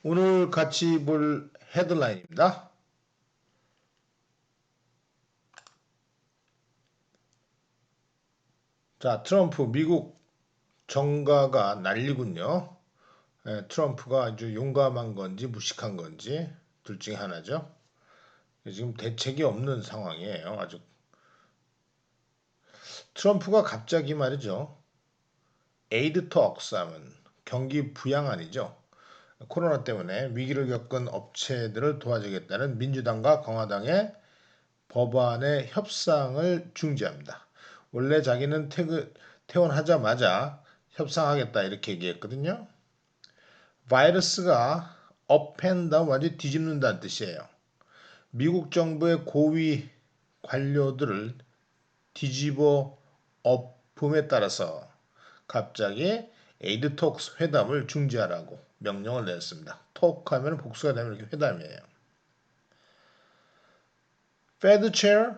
오늘 같이 볼 헤드라인입니다. 자, 트럼프 미국 정가가 난리군요. 트럼프가 아주 용감한 건지 무식한 건지 둘 중에 하나죠. 지금 대책이 없는 상황이에요. 아주 트럼프가 갑자기 말이죠. 에이드 톡스 하면 경기 부양안이죠. 코로나 때문에 위기를 겪은 업체들을 도와주겠다는 민주당과 공화당의 법안의 협상을 중지합니다. 원래 자기는 퇴원하자마자 협상하겠다 이렇게 얘기했거든요. 바이러스가 업앤다운 완전히 뒤집는다는 뜻이에요. 미국 정부의 고위 관료들을 뒤집어 엎음에 따라서 갑자기 에이드 톡스 회담을 중지하라고 명령을 내렸습니다. 톡하면 복수가 되면 이렇게 회담이에요. 페드 체어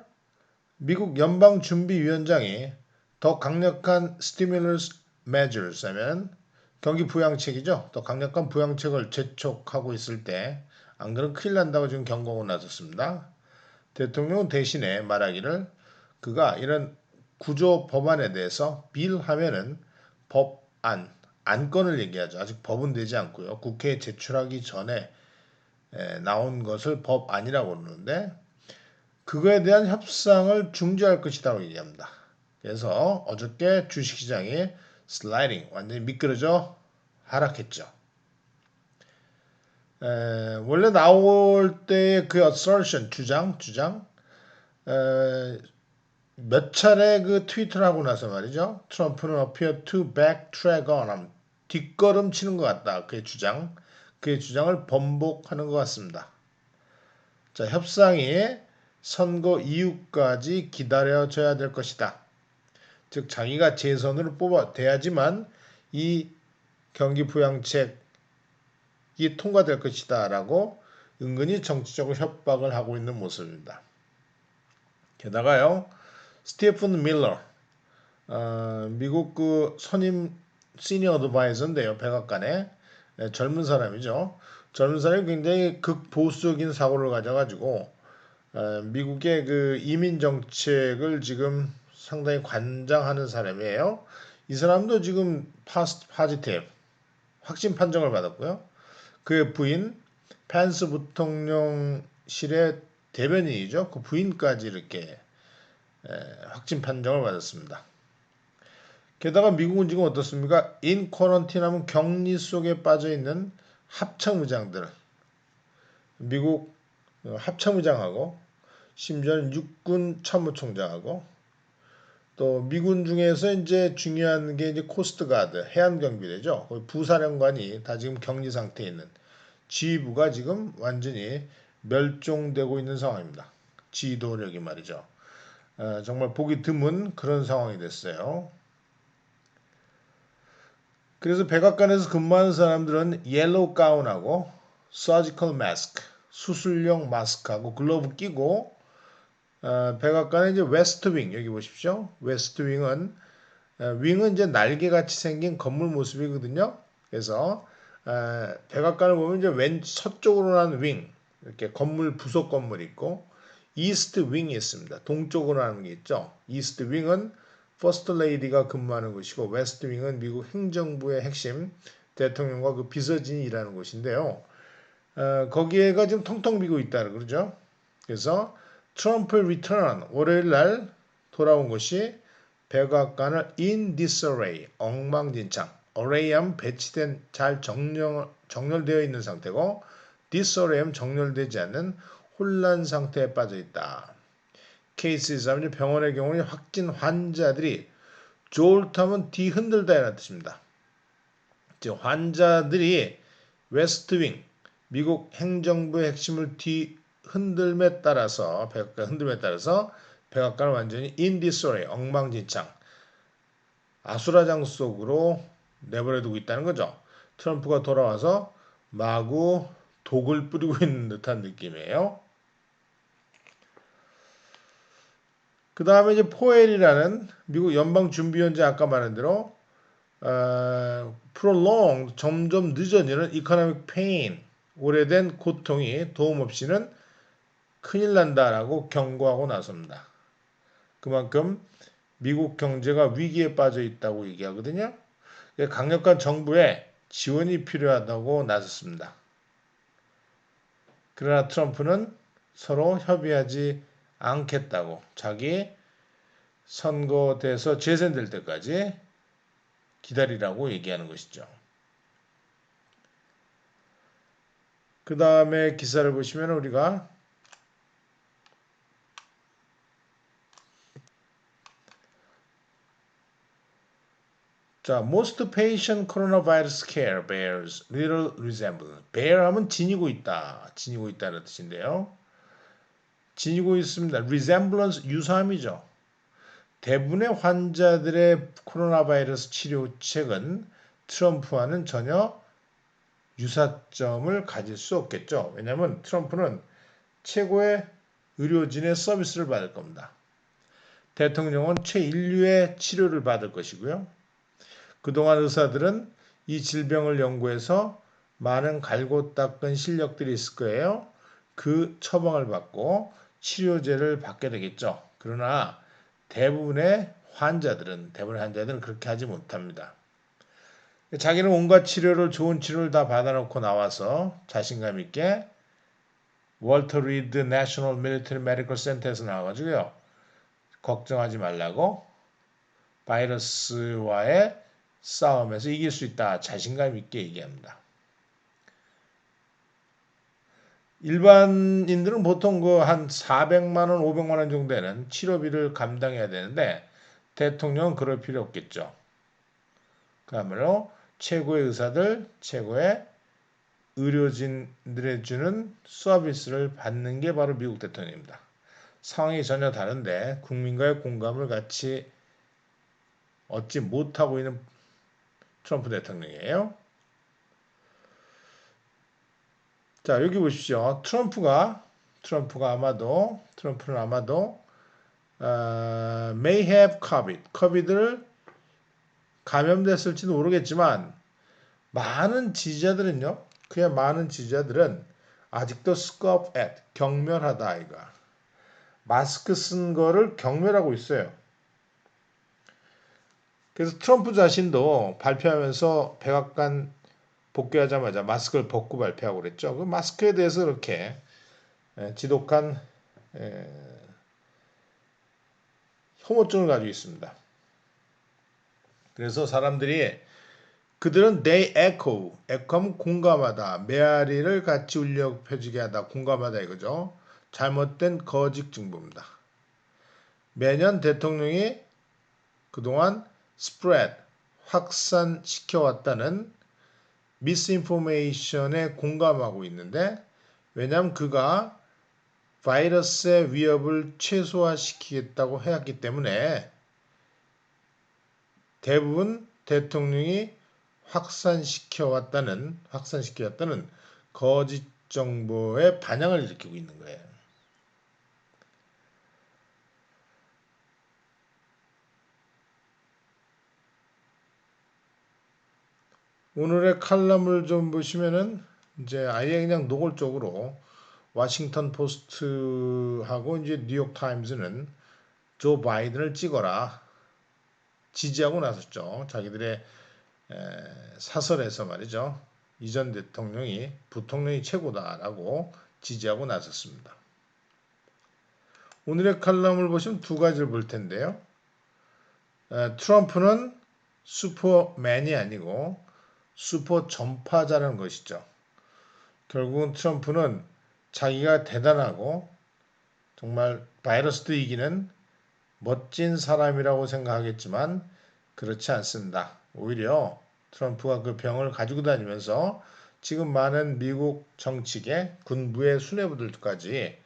미국 연방준비위원장이 더 강력한 stimulus measures 하면 경기 부양책이죠. 더 강력한 부양책을 재촉하고 있을 때 안 그러면 큰일 난다고 지금 경고하고 나섰습니다. 대통령은 대신에 말하기를 그가 이런 구조 법안에 대해서 빌 하면은 법안, 안건을 얘기하죠. 아직 법은 되지 않고요. 국회에 제출하기 전에 나온 것을 법안이라고 그러는데 그거에 대한 협상을 중지할 것이라고 얘기합니다. 그래서 어저께 주식시장이 슬라이딩 완전히 미끄러져 하락했죠. 원래 나올 때의 그 assertion 주장 몇 차례 그 트위터를 하고 나서 말이죠. 트럼프는 appear to backtrack on 뒷걸음 치는 것 같다. 그의 주장을 번복하는 것 같습니다. 자, 협상이 선거 이후까지 기다려져야 될 것이다. 즉 자기가 재선으로 뽑아돼야지만 이 경기 부양책이 통과될 것이다 라고 은근히 정치적으로 협박을 하고 있는 모습입니다. 게다가요 스티븐 밀러 미국 그 선임 시니어 어드바이저인데요. 백악관의 젊은 사람이죠. 젊은 사람이 굉장히 극보수적인 사고를 가져가지고 미국의 그 이민 정책을 지금 상당히 관장하는 사람이에요. 이 사람도 지금 파스트 파지티브 확진 판정을 받았고요. 그의 부인 펜스 부통령실의 대변인이죠. 그 부인까지 이렇게 확진 판정을 받았습니다. 게다가 미국은 지금 어떻습니까? 인 쿼런틴 하면 격리 속에 빠져 있는 합참의장들, 미국 합참의장하고 심지어는 육군 참모총장하고 또 미군 중에서 이제 중요한 게 이제 코스트가드 해안경비대죠. 부사령관이 다 지금 격리 상태에 있는 지휘부가 지금 완전히 멸종되고 있는 상황입니다. 지도력이 말이죠. 정말 보기 드문 그런 상황이 됐어요. 그래서 백악관에서 근무하는 사람들은 옐로우 가운하고 서지컬 마스크, 수술용 마스크하고 글러브 끼고 백악관의 이제 웨스트 윙 여기 보십시오. 웨스트 윙은 윙은 이제 날개 같이 생긴 건물 모습이거든요. 그래서 백악관을 보면 이제 왼 서쪽으로 난 윙, 이렇게 건물 부속 건물 있고 이스트 윙이 있습니다. 동쪽으로 하는 게 있죠. 이스트 윙은 퍼스트 레이디가 근무하는 곳이고 웨스트 윙은 미국 행정부의 핵심 대통령과 그 비서진이 일하는 곳인데요. 거기에가 지금 텅텅 비고 있다는 그러죠. 그래서 트럼프 리턴 월요일 날 돌아온 것이 백악관을 in disarray 엉망진창 array하면 배치된 잘 정렬되어 있는 상태고 disarray하면 정렬되지 않는 혼란 상태에 빠져 있다. 케이스에서 하면 병원의 경우는 확진 환자들이 졸타면 뒤흔들다 이라는 뜻입니다. 즉 환자들이 웨스트윙 미국 행정부의 핵심을 흔들음에 따라서 백악관을 완전히 in disarray 엉망진창 아수라장 속으로 내버려두고 있다는 거죠. 트럼프가 돌아와서 마구 독을 뿌리고 있는 듯한 느낌이에요. 그 다음에 이제 포엘이라는 미국 연방준비위원장 아까 말한 대로 prolonged 점점 늦어지는 economic pain 오래된 고통이 도움 없이는 큰일 난다라고 경고하고 나섭니다. 그만큼 미국 경제가 위기에 빠져 있다고 얘기하거든요. 강력한 정부의 지원이 필요하다고 나섰습니다. 그러나 트럼프는 서로 협의하지 않겠다고 자기 선거돼서 재선될 때까지 기다리라고 얘기하는 것이죠. 그 다음에 기사를 보시면 우리가 자, most patient coronavirus scare bears little resemblance. bear 하면 지니고 있다. 지니고 있다는 뜻인데요. 지니고 있습니다. resemblance 유사함이죠. 대부분의 환자들의 코로나 바이러스 치료책은 트럼프와는 전혀 유사점을 가질 수 없겠죠. 왜냐하면 트럼프는 최고의 의료진의 서비스를 받을 겁니다. 대통령은 최인류의 치료를 받을 것이고요. 그동안 의사들은 이 질병을 연구해서 많은 갈고 닦은 실력들이 있을 거예요. 그 처방을 받고 치료제를 받게 되겠죠. 그러나 대부분의 환자들은 그렇게 하지 못합니다. 자기는 온갖 치료를 좋은 치료를 다 받아놓고 나와서 자신감 있게 월터 리드 내셔널 밀리터리 메디컬 센터에서 나와가지고요. 걱정하지 말라고 바이러스와의 싸움에서 이길 수 있다. 자신감 있게 얘기합니다. 일반인들은 보통 그 한 400만 원, 500만 원 정도 되는 치료비를 감당해야 되는데 대통령은 그럴 필요 없겠죠. 그야말로 최고의 의사들, 최고의 의료진들에 주는 서비스를 받는 게 바로 미국 대통령입니다. 상황이 전혀 다른데 국민과의 공감을 같이 얻지 못하고 있는 트럼프 대통령이에요. 자, 여기 보십시오. 트럼프는 아마도 may have COVID를 감염됐을지도 모르겠지만 그의 많은 지지자들은 아직도 scoff at, 경멸하다 아이가. 마스크 쓴 거를 경멸하고 있어요. 그래서 트럼프 자신도 발표하면서 백악관 복귀하자마자 마스크를 벗고 발표하고 그랬죠. 그 마스크에 대해서 그렇게 지독한 혐오증을 가지고 있습니다. 그래서 사람들이 그들은 they echo하면 공감하다, 메아리를 같이 울려 펴지게 하다, 공감하다 이거죠. 잘못된 거짓 증보입니다. 매년 대통령이 그동안 spread, 확산시켜왔다는 misinformation에 공감하고 있는데 왜냐하면 그가 바이러스의 위협을 최소화시키겠다고 해왔기 때문에 대부분 대통령이 확산시켜왔다는 거짓 정보에 반향을 일으키고 있는 거예요. 오늘의 칼럼을 좀 보시면은 이제 아예 그냥 노골적으로 워싱턴 포스트하고 이제 뉴욕 타임즈는 조 바이든을 찍어라 지지하고 나섰죠. 자기들의 사설에서 말이죠. 이전 대통령이 부통령이 최고다라고 지지하고 나섰습니다. 오늘의 칼럼을 보시면 두 가지를 볼 텐데요. 트럼프는 슈퍼맨이 아니고 슈퍼 전파자라는 것이죠. 결국은 트럼프는 자기가 대단하고 정말 바이러스도 이기는 멋진 사람이라고 생각하겠지만 그렇지 않습니다. 오히려 트럼프가 그 병을 가지고 다니면서 지금 많은 미국 정치계, 군부의 수뇌부들까지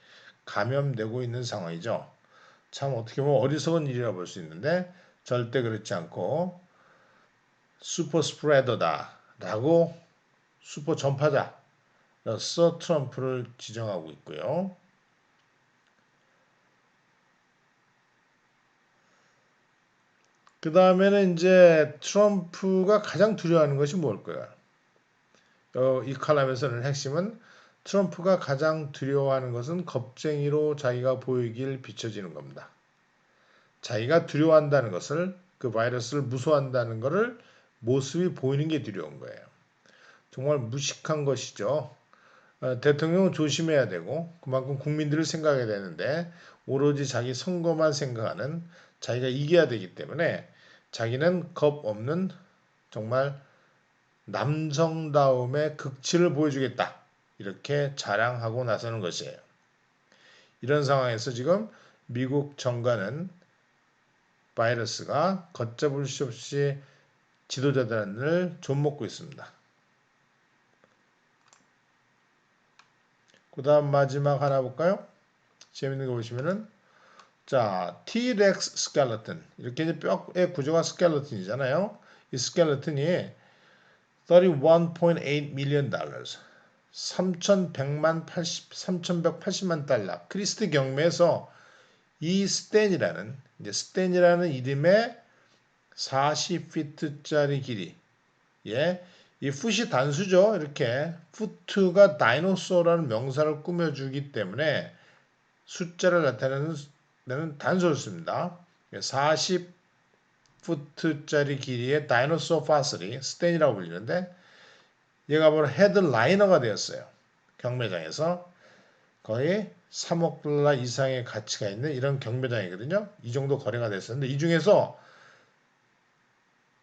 감염되고 있는 상황이죠. 참 어떻게 보면 어리석은 일이라 볼 수 있는데 절대 그렇지 않고 슈퍼 스프레더다 라고 슈퍼 전파자로서 트럼프를 지정하고 있고요. 그 다음에는 이제 트럼프가 가장 두려워하는 것이 뭘까요? 이 칼럼에서는 핵심은 트럼프가 가장 두려워하는 것은 겁쟁이로 자기가 보이길 비춰지는 겁니다. 자기가 두려워한다는 것을 그 바이러스를 무서워한다는 것을 모습이 보이는 게 두려운 거예요. 정말 무식한 것이죠. 대통령은 조심해야 되고 그만큼 국민들을 생각해야 되는데 오로지 자기 선거만 생각하는 자기가 이겨야 되기 때문에 자기는 겁 없는 정말 남성다움의 극치를 보여주겠다. 이렇게 자랑하고 나서는 것이에요. 이런 상황에서 지금 미국 정가는 바이러스가 걷잡을 수 없이 지도자들을 좀먹고 있습니다. 그 다음 마지막 하나 볼까요? 재밌는 거 보시면은 자, T-Rex 스켈레톤 이렇게 이제 뼈의 구조가 스켈레톤이잖아요. 이 스켈레톤이 31.8 million dollars 3,180만 달러 크리스트 경매에서 이 스탠이라는 이름의 40피트짜리 길이 예, 이 풋이 단수죠. 이렇게 푸트가 다이노소라는 명사를 꾸며주기 때문에 숫자를 나타내는 단수를 씁니다. 40푸트짜리 길이의 다이노소 파슬이 스탠이라고 불리는데 얘가 바로 헤드라이너가 되었어요. 경매장에서 거의 3억 달러 이상의 가치가 있는 이런 경매장이거든요. 이 정도 거래가 됐었는데 이 중에서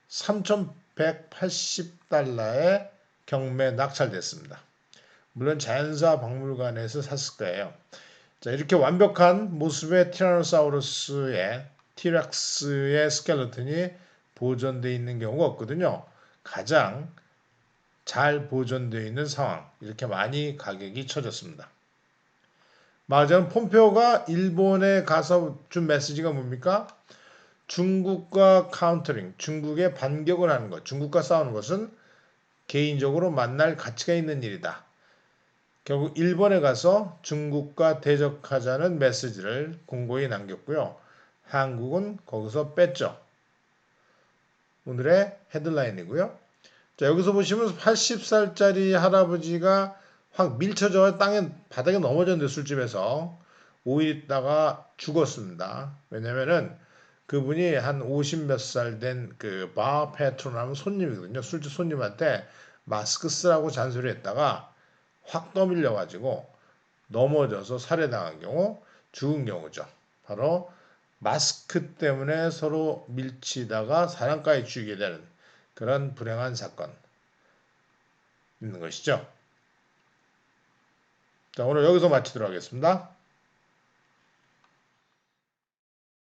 3,180달러에 경매 낙찰됐습니다. 물론 자연사 박물관에서 샀을 거예요. 자, 이렇게 완벽한 모습의 티라노사우루스의 티렉스의 스켈레톤이 보존되어 있는 경우가 없거든요. 가장 잘 보존되어 있는 상황. 이렇게 많이 가격이 쳐졌습니다. 맞아요. 폼페오가 일본에 가서 준 메시지가 뭡니까? 중국과 카운터링, 중국에 반격을 하는 것, 중국과 싸우는 것은 개인적으로 만날 가치가 있는 일이다. 결국 일본에 가서 중국과 대적하자는 메시지를 공고히 남겼고요. 한국은 거기서 뺐죠. 오늘의 헤드라인이고요. 자, 여기서 보시면 80살짜리 할아버지가 확 밀쳐져 바닥에 넘어졌는데 술집에서 5일 있다가 죽었습니다. 왜냐면은 그분이 한 50 몇 살 된 그 바 페트로나는 손님이거든요. 술집 손님한테 마스크 쓰라고 잔소리했다가 확 떠밀려가지고 넘어져서 살해당한 경우 죽은 경우죠. 바로 마스크 때문에 서로 밀치다가 사람까지 죽이게 되는 그런 불행한 사건 있는 것이죠. 자, 오늘 여기서 마치도록 하겠습니다.